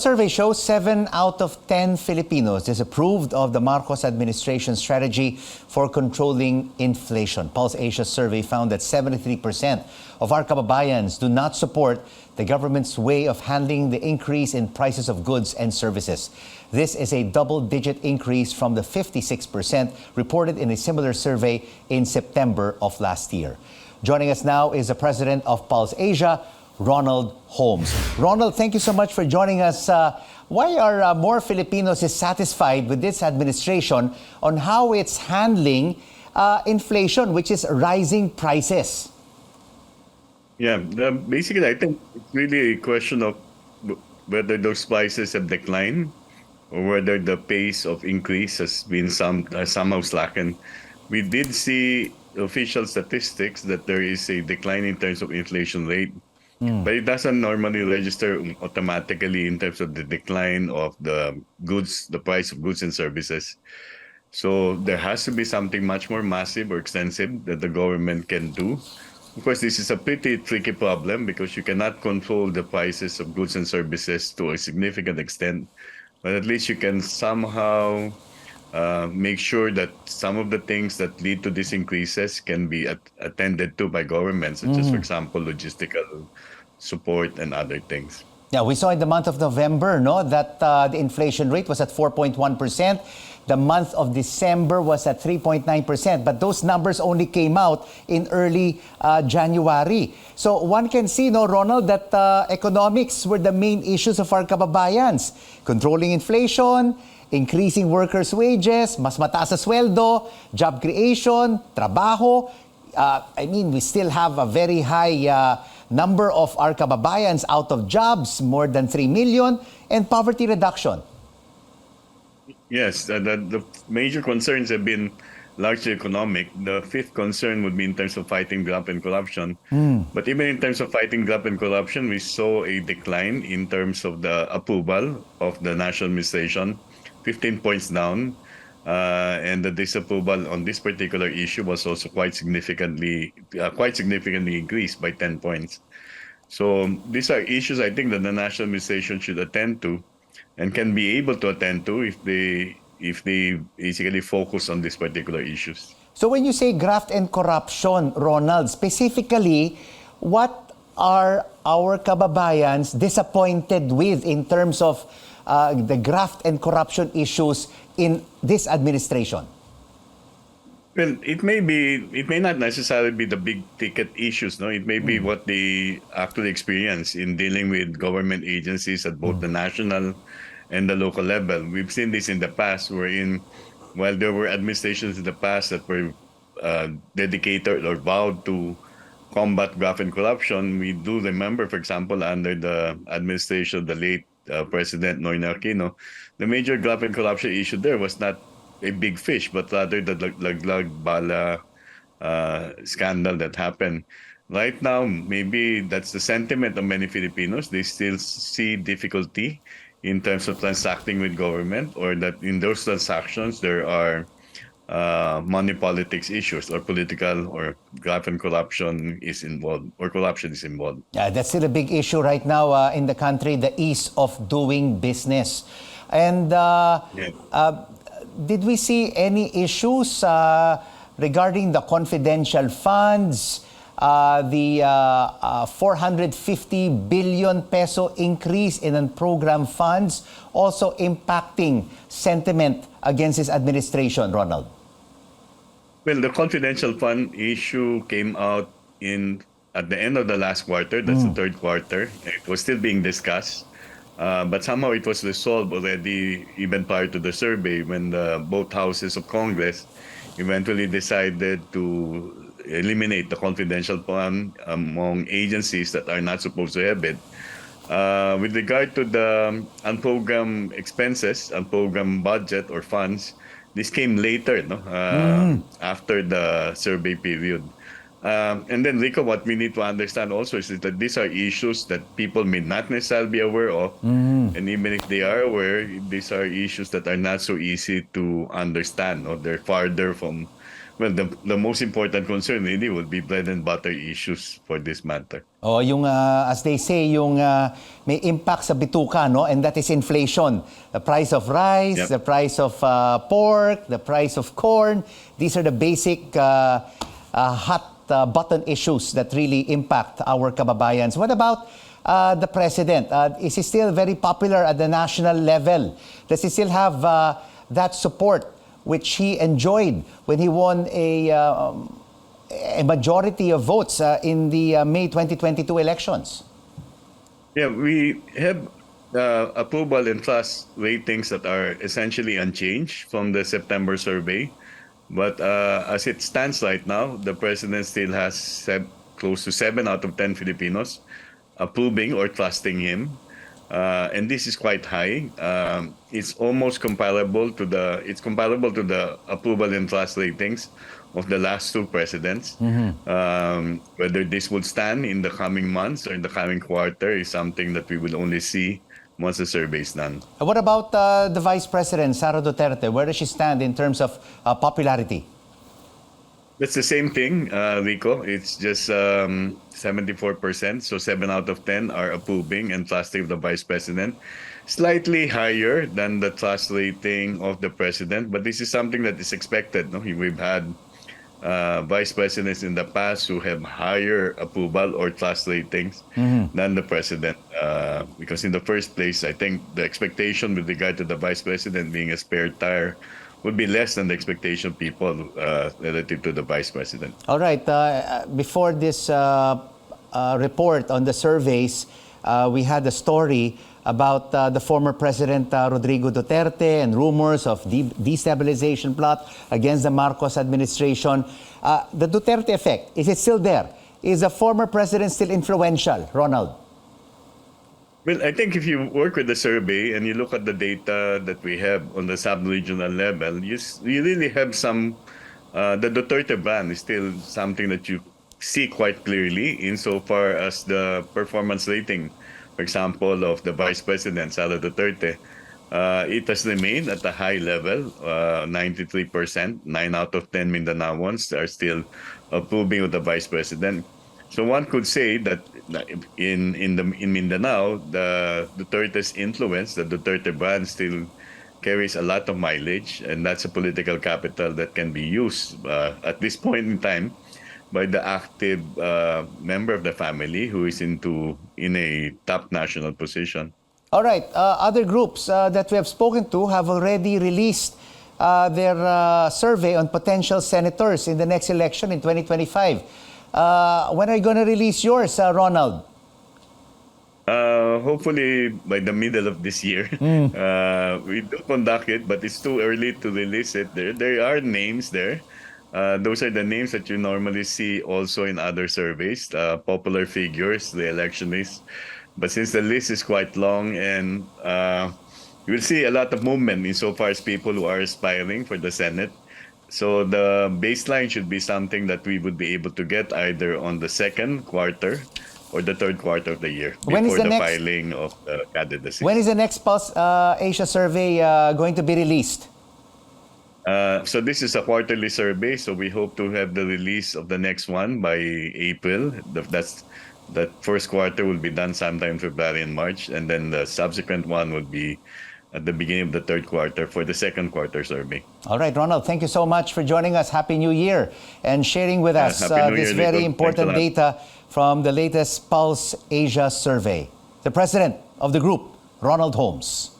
Survey shows 7 out of 10 Filipinos disapproved of the Marcos administration strategy for controlling inflation. Pulse Asia's survey found that 73% of our kababayans do not support the government's way of handling the increase in prices of goods and services. This is a double-digit increase from the 56% reported in a similar survey in September of last year. Joining us now is the president of Pulse Asia, Ronald Holmes. Ronald, thank you so much for joining us. Why are more Filipinos dissatisfied with this administration on how it's handling inflation, which is rising prices? Yeah, basically, I think it's really a question of whether those prices have declined or whether the pace of increase has been somehow slackened. We did see official statistics that there is a decline in terms of inflation rate. But it doesn't normally register automatically in terms of the decline of the goods, the price of goods and services. So there has to be something much more massive or extensive that the government can do. Of course, this is a pretty tricky problem because you cannot control the prices of goods and services to a significant extent. But at least you can somehow make sure that some of the things that lead to these increases can be attended to by governments, such as, for example, logistical support and other things. Yeah, we saw in the month of November, that the inflation rate was at 4.1%. The month of December was at 3.9%. But those numbers only came out in early January. So one can see, Ronald, that economics were the main issues of our kababayans. Controlling inflation, increasing workers' wages, mas mataas na sweldo, job creation, trabaho. We still have a very high number of our kababayans out of jobs, more than 3 million, and poverty reduction. Yes, the major concerns have been largely economic. The fifth concern would be in terms of fighting graft and corruption. But even in terms of fighting graft and corruption, we saw a decline in terms of the approval of the national administration, 15 points down. And the disapproval on this particular issue was also quite significantly increased by 10 points. So these are issues I think that the national administration should attend to and can be able to attend to if they basically focus on these particular issues. So when you say graft and corruption, Ronald, specifically, what are our kababayans disappointed with in terms of the graft and corruption issues in this administration? Well, it may not necessarily be the big ticket issues, no? It may be what they actually experience in dealing with government agencies at both the national and the local level. We've seen this in the past while there were administrations in the past that were dedicated or vowed to combat graft and corruption. We do remember, for example, under the administration of the late President Noynoy Aquino, the major graft and corruption issue there was not a big fish, but rather the laglag bala scandal that happened. Right now, maybe that's the sentiment of many Filipinos. They still see difficulty in terms of transacting with government, or that in those transactions there are money politics issues or political or graft and corruption is involved or corruption is involved. Yeah, that's still a big issue right now in the country, the ease of doing business. And did we see any issues regarding the confidential funds, the 450 billion peso increase in unprogrammed funds, also impacting sentiment against this administration, Ronald? Well, the confidential fund issue came out at the end of the last quarter. That's the third quarter. It was still being discussed. But somehow it was resolved already even prior to the survey when both houses of Congress eventually decided to eliminate the confidential fund among agencies that are not supposed to have it. With regard to the unprogrammed expenses, unprogrammed budget or funds, this came later, after the survey period. And then, Rico, what we need to understand also is that these are issues that people may not necessarily be aware of. And even if they are aware, these are issues that are not so easy to understand, or they're farther from Well, the most important concern really would be bread and butter issues for this matter. Oh, yung as they say, yung may impact sa bituka, no? And that is inflation. The price of rice, Yep. the price of pork, the price of corn. These are the basic hot button issues that really impact our kababayans. What about the president? Is he still very popular at the national level? Does he still have that support which he enjoyed when he won a majority of votes in the May 2022 elections? Yeah, we have approval and trust ratings that are essentially unchanged from the September survey. But as it stands right now, the president still has close to 7 out of 10 Filipinos approving or trusting him. And this is quite high. It's almost comparable to the approval and trust ratings of the last two presidents. Whether this would stand in the coming months or in the coming quarter is something that we will only see once the survey is done. What about the Vice President, Sara Duterte? Where does she stand in terms of popularity? That's the same thing, Rico. It's just 74%. So 7 out of 10 are approving and trusting of the vice president. Slightly higher than the trust rating of the president, but this is something that is expected. No? We've had vice presidents in the past who have higher approval or trust ratings than the president. Because in the first place, I think the expectation with regard to the vice president being a spare tire would be less than the expectation of people relative to the vice president. All right. Before this report on the surveys, we had a story about the former President Rodrigo Duterte and rumors of destabilization plot against the Marcos administration. The Duterte effect, is it still there? Is the former president still influential, Ronald? Well, I think if you work with the survey and you look at the data that we have on the sub-regional level, you really have some, the Duterte brand is still something that you see quite clearly insofar as the performance rating, for example, of the Vice President, Sara Duterte. It has remained at a high level, 93%. 9 out of 10 Mindanaoans are still approving of the Vice President. So one could say that in Mindanao, the Duterte's influence, the Duterte brand still carries a lot of mileage, and that's a political capital that can be used at this point in time by the active member of the family who is in a top national position. All right. Other groups that we have spoken to have already released their survey on potential senators in the next election in 2025. When are you going to release yours, Ronald? Hopefully by the middle of this year. We do conduct it, but it's too early to release it. There are names there. Those are the names that you normally see also in other surveys, popular figures, the electionists. But since the list is quite long, and you will see a lot of movement insofar as people who are aspiring for the Senate. So the baseline should be something that we would be able to get either on the second quarter or the third quarter of the year before the filing of the candidacy. When is the next Pulse Asia survey going to be released? So this is a quarterly survey, so we hope to have the release of the next one by April. That first quarter will be done sometime in February and March, and then the subsequent one will be at the beginning of the third quarter for the second quarter survey. All right, Ronald, thank you so much for joining us. Happy New Year and sharing with us this very important data from the latest Pulse Asia survey. The president of the group, Ronald Holmes.